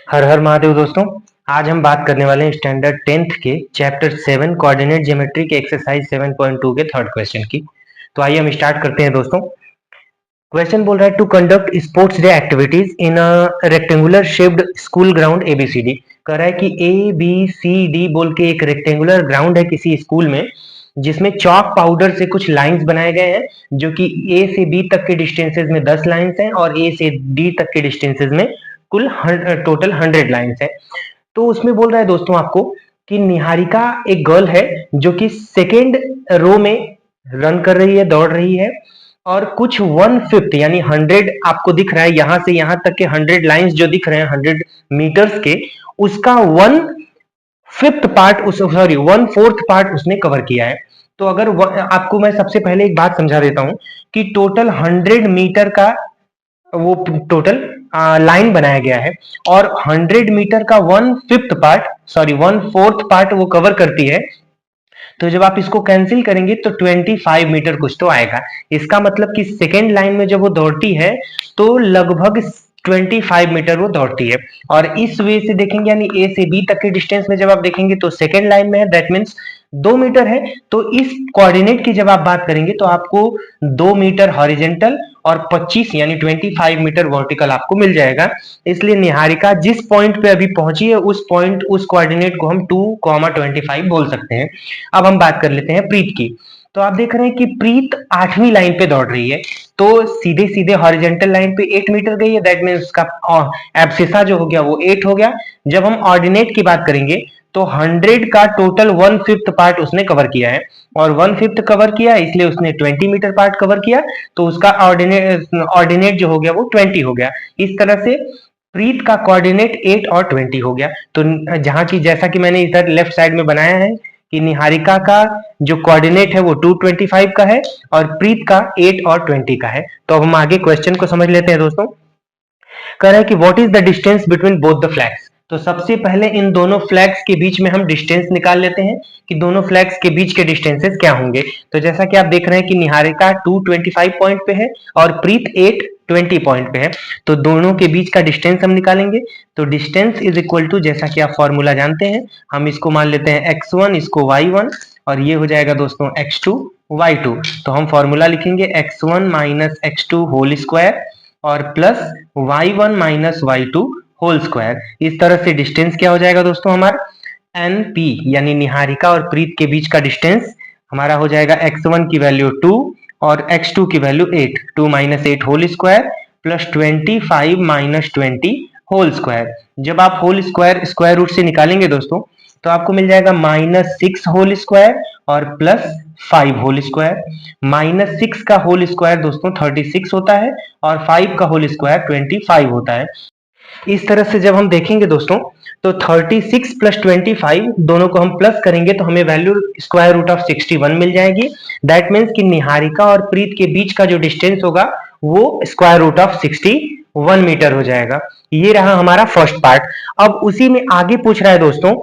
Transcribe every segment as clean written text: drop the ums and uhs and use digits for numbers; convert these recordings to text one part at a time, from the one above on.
हर हर महादेव दोस्तों। आज हम बात करने वाले हैं स्टैंडर्ड 10th के चैप्टर 7 कोऑर्डिनेट ज्योमेट्री के एक्सरसाइज 7.2 के थर्ड क्वेश्चन की। तो आइए हम स्टार्ट करते हैं दोस्तों। क्वेश्चन बोल रहा है to conduct sports day activities in a rectangular shaped school ground ABCD. कह रहा है कि ए बी सी डी बोल के एक रेक्टेंगुलर ग्राउंड है किसी स्कूल में, जिसमें चॉक पाउडर से कुछ लाइंस बनाए गए हैं जो कि ए से बी तक के डिस्टेंसेज में 10 लाइंस हैं और ए से डी तक के डिस्टेंसेज में कुल टोटल 100 लाइंस है। तो उसमें बोल रहा है दोस्तों आपको कि निहारिका एक गर्ल है जो कि सेकेंड रो में रन कर रही है, दौड़ रही है, और कुछ 1/5 यानी 100 आपको दिख रहा है, यहां से यहां तक के 100 लाइंस जो दिख रहे हैं 100 मीटर्स के, उसका 1/5 पार्ट उस सॉरी 1/4 पार्ट उसने कवर किया है। तो अगर आपको मैं सबसे पहले एक बात समझा देता हूं कि टोटल 100 मीटर का वो टोटल लाइन बनाया गया है और 100 मीटर का 1/4 पार्ट वो कवर करती है। तो जब आप इसको कैंसिल करेंगे तो 25 मीटर कुछ तो आएगा। इसका मतलब कि सेकेंड लाइन में जब वो दौड़ती है तो लगभग 25 मीटर वो दौड़ती है। और इस वे से देखेंगे यानी ए से बी तक के डिस्टेंस में जब आप देखेंगे तो सेकेंड लाइन में है, दैट मीन्स 2 मीटर है। तो इस कोऑर्डिनेट की जब आप बात करेंगे तो आपको 2 मीटर हॉरिजेंटल और 25 यानी 25 मीटर वर्टिकल आपको मिल जाएगा। इसलिए निहारिका जिस पॉइंट पे अभी पहुंची है उस पॉइंट उस कोऑर्डिनेट को हम 2,25 बोल सकते हैं। अब हम बात कर लेते हैं प्रीत की। तो आप देख रहे हैं कि प्रीत 8वीं लाइन पे दौड़ रही है, तो सीधे सीधे हॉरिजेंटल लाइन पे 8 मीटर गई है, दैट मीन्स उसका एब्सिसा जो हो गया वो 8 हो गया। जब हम ऑर्डिनेट की बात करेंगे तो 100 का टोटल 1/5 पार्ट उसने कवर किया है और 1/5 कवर किया इसलिए उसने 20 मीटर पार्ट कवर किया, तो उसका ऑर्डिनेट जो हो गया वो 20 हो गया। इस तरह से प्रीत का कोऑर्डिनेट 8 और 20 हो गया। तो जहां की जैसा कि मैंने इधर लेफ्ट साइड में बनाया है कि निहारिका का जो कोऑर्डिनेट है वो 225 का है और प्रीत का 8 और 20 का है। तो अब हम आगे क्वेश्चन को समझ लेते हैं दोस्तों। कह रहा है कि what is the distance between both the flags. तो सबसे पहले इन दोनों फ्लैग्स के बीच में हम डिस्टेंस निकाल लेते हैं कि दोनों फ्लैग्स के बीच के डिस्टेंसेस क्या होंगे। तो जैसा कि आप देख रहे हैं कि निहारिका 225 पॉइंट पे है और प्रीत 820 पॉइंट पे है, तो दोनों के बीच का डिस्टेंस हम निकालेंगे। तो डिस्टेंस इज इक्वल टू, जैसा कि आप फॉर्मूला जानते हैं, हम इसको मान लेते हैं x1, इसको y1, और ये हो जाएगा दोस्तों x2 y2। तो हम फॉर्मूला लिखेंगे x1 minus x2 whole square और plus y1 minus y2 whole square. इस तरह से डिस्टेंस क्या हो जाएगा दोस्तों हमारा np, यानी निहारिका और प्रीत के बीच का डिस्टेंस हमारा हो जाएगा x1 की वैल्यू 2 और x2 की value 8, 2 minus 8 whole square plus 25 minus 20 whole square. जब आप होल स्क्वायर स्क्वायर रूट से निकालेंगे दोस्तों तो आपको मिल जाएगा -6 होल स्क्वायर और प्लस 5 होल स्क्वायर। -6 का होल स्क्वायर दोस्तों 36 होता है और 5 का होल स्क्वायर 25 होता है। इस तरह से जब हम देखेंगे दोस्तों तो 36 प्लस 25 दोनों को हम प्लस करेंगे तो हमें वैल्यू स्क्वायर रूट ऑफ 61 मिल जाएगी। दैट मीन्स कि निहारिका और प्रीत के बीच का जो डिस्टेंस होगा वो स्क्वायर रूट ऑफ 61 मीटर हो जाएगा। ये रहा हमारा फर्स्ट पार्ट। अब उसी में आगे पूछ रहा है दोस्तों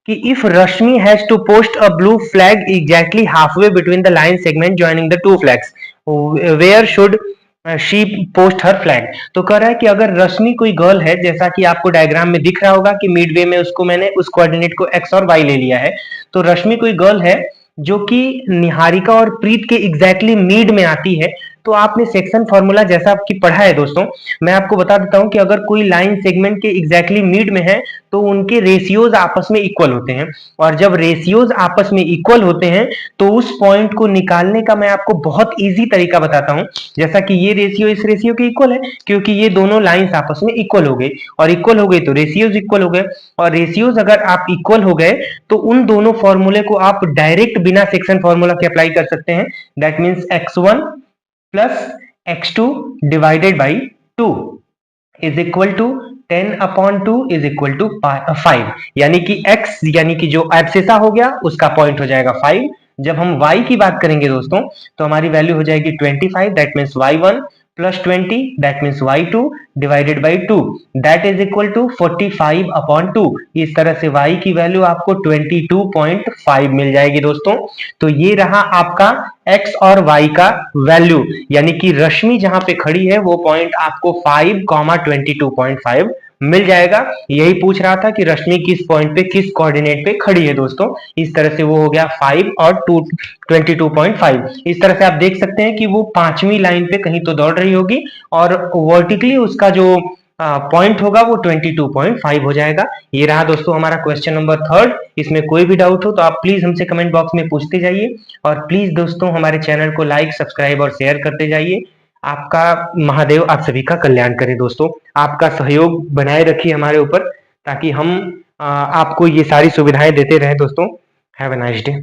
कि if Rashmi has to post a blue flag exactly halfway between the line segment joining the two flags, where should she post her flag. तो कह रहा है कि अगर रश्मि कोई गर्ल है, जैसा कि आपको डायग्राम में दिख रहा होगा कि मिड वे में उसको मैंने उस कोऑर्डिनेट को एक्स और वाई ले लिया है, तो रश्मि कोई गर्ल है जो कि निहारिका और प्रीत के एग्जैक्टली मिड में आती है। तो आपने सेक्शन फॉर्मूला जैसा आपकी पढ़ा है दोस्तों, मैं आपको बता देता हूं कि अगर कोई लाइन सेगमेंट के एग्जैक्टली मिड में है तो उनके रेशियोज आपस में इक्वल होते हैं, और जब रेशियोज आपस में इक्वल होते हैं तो उस पॉइंट को निकालने का मैं आपको बहुत इजी तरीका बताता हूं। जैसा कि ये रेशियो इस रेशियो के इक्वल है क्योंकि ये दोनों लाइंस आपस में इक्वल हो गई, और इक्वल हो गई तो रेशियोज इक्वल हो गए, और रेशियोज अगर आप इक्वल हो गए तो उन दोनों फॉर्मूले को आप डायरेक्ट बिना सेक्शन फॉर्मूला के अप्लाई कर सकते हैं। That means x1 plus x2 divided by 2 is equal to 10/2 is equal to 5, यानी कि x यानी कि जो एब्सिसा हो गया उसका पॉइंट हो जाएगा 5। जब हम y की बात करेंगे दोस्तों तो हमारी वैल्यू हो जाएगी 25, that means y1 plus 20 that means y2 divided by 2, that is equal to 45/2। इस तरह से y की वैल्यू आपको 22.5 मिल जाएगी दोस्तों। तो ये रहा आपका x और y का वैल्यू, यानी कि रश्मि जहां पे खड़ी है वो पॉइंट आपको 5, 22.5 मिल जाएगा। यही पूछ रहा था कि रश्मि किस पॉइंट पे किस कोऑर्डिनेट पे खड़ी है दोस्तों। इस तरह से वो हो गया 5 और 22.5। इस तरह से आप देख सकते हैं कि वो पांचवी लाइन पे कहीं तो दौड़ रही होगी और वर्टिकली उसका जो पॉइंट होगा वो 22.5 हो जाएगा। ये रहा दोस्तों हमारा क्वेश्चन नंबर थर्ड। इसमें कोई भी डाउट हो तो आप प्लीज हमसे कमेंट बॉक्स में पूछते जाइए और प्लीज दोस्तों हमारे चैनल को लाइक सब्सक्राइब और शेयर करते जाइए। आपका महादेव आप सभी का कल्याण करे दोस्तों। आपका सहयोग बनाए रखिए हमारे ऊपर ताकि हम आपको ये सारी सुविधाएं देते रहे दोस्तों। Have a nice day.